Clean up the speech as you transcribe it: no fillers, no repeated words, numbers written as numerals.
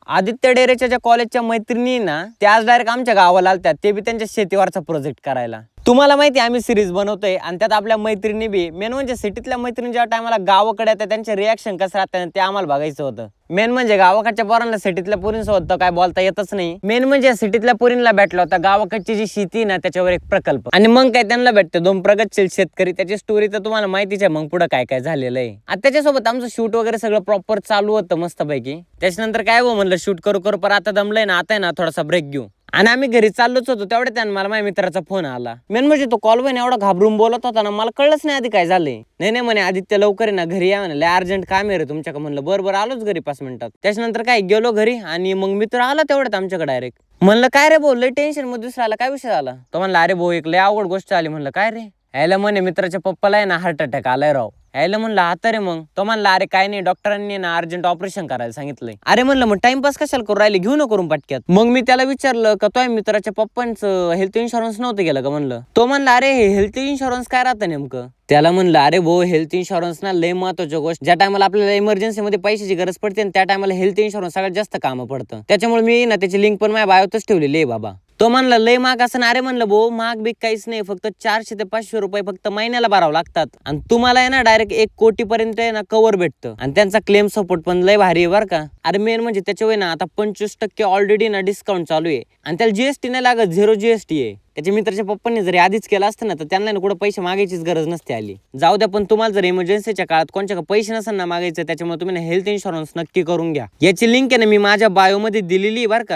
आदित्य डेरेच्या ज्या कॉलेजच्या मैत्रिणी ना, त्या आज डायरेक्ट आमच्या गावाला आलत्या, ते बी त्यांच्या शेतीवरचा प्रोजेक्ट करायला. तुम्हाला माहिती आम्ही सिरीज बनवतोय आणि त्यात आपल्या मैत्रिणी बी, मेन म्हणजे सिटीतल्या मैत्रिणी ज्या टायमाला गावाकडे येतात त्यांचे रिॲक्शन कसं राहतं ते आम्हाला बघायचं होतं. मेन म्हणजे गावाकडच्या पोरांना सिटीतल्या पोरींसोबत काय बोलता येतच नाही. मेन म्हणजे सिटीतल्या पोरींना भेटला होता गावाकडची जी शेती ना त्याच्यावर एक प्रकल्प, आणि मग काय त्यांना भेटतं 2 प्रगतशील शेतकरी. त्याची स्टोरी तर तुम्हाला माहितीच आहे, मग पुढे काय काय झालेलं आहे. आता त्याच्यासोबत आमचं शूट वगैरे सगळं प्रॉपर चालू होतं मस्तपैकी. त्याच्यानंतर काय हो म्हणलं शूट करू करू पर आता दमलंय ना, आता आहे ना थोडासा ब्रेक घेऊ. आणि आम्ही घरी चाललोच होतो तेवढ्या त्यानं मला माझ्या मित्राचा फोन आला. मेन म्हणजे तो कॉलवर एवढा घाबरून बोलत होता ना, मला कळलंच नाही आधी काय झालंय. नाही म्हणे आदित्य लवकर आहे ना घरी या म्हणे, अर्जंट काम आहे रे तुमच्याकडे. म्हणलं बरोबर आलोच घरी 5 मिनिटात. त्याच्यानंतर काय गेलो घरी आणि मग मित्र आला तेवढ्यात आमच्याकडे डायरेक्ट. म्हणलं काय रे भाऊ लय टेन्शन मध्ये दुसरा आला, काय विषय झाला? तो म्हणला अरे भाऊ एक लय अवघड गोष्ट आली. म्हणलं काय रे? यायला म्हणे मित्राच्या पप्पाला आहे ना हार्ट अटॅक आलाय राव. यायला म्हणलं आता रे मग. तो म्हणला अरे काय नाही, डॉक्टरांनी ना अर्जंट ऑपरेशन करायला सांगितलंय. अरे म्हणलं मग टाइमपास कशाला करू राहिले, घेऊ नको करून पटक्यात. मग मी त्याला विचारलं का तो मित्राच्या पप्पांचं हेल्थ इन्शुरन्स नव्हतं गेलं का म्हणलं. तो म्हणला अरे हेल्थ इन्शुरन्स काय राहतं नेमकं? त्याला म्हणलं अरे भाऊ हेल्थ इन्शुरन्स ना लय महत्वाची गोष्ट. ज्या टायमाला आपल्याला इमर्जन्सी मध्ये पैशाची गरज पडते त्या टायमाला हेल्थ इन्शुरन्स सगळ्यात जास्त कामं पडतं. त्याच्यामुळे मी ना त्याची लिंक पण माझ्या बायोतच ठेवलेली आहे बाबा. तो म्हणला लय महाग असं ना. अरे म्हणलं भाऊ महाग बी काहीच नाही, फक्त 400 ते 500 रुपये फक्त महिन्याला भरावं लागतात आणि तुम्हाला आहे ना डायरेक्ट 1 कोटीपर्यंत आहे ना कव्हर भेटतं. आणि त्यांचा क्लेम सपोर्ट पण लय भारी आहे बरं का. अरे मेन म्हणजे त्याच्यावर ना आता 25% ऑलरेडी ना डिस्काउंट चालू आहे आणि त्याला जीएसटी नाही लागत, 0 जीएसटी आहे. त्याच्या मित्राच्या पप्पांनी जरी आधीच केलं असतं ना तर त्यांना कुठं पैसे मागायचीच गरज नसते आली. जाऊ द्या, पण तुम्हाला जर इमर्जन्सीच्या काळात कोणत्या पैसे नसेल ना मागायचं, त्याच्यामुळे तुम्ही हेल्थ इन्शुरन्स नक्की करून घ्या. याची लिंक आहे ना मी माझ्या बायोमध्ये दिलेली बरं का.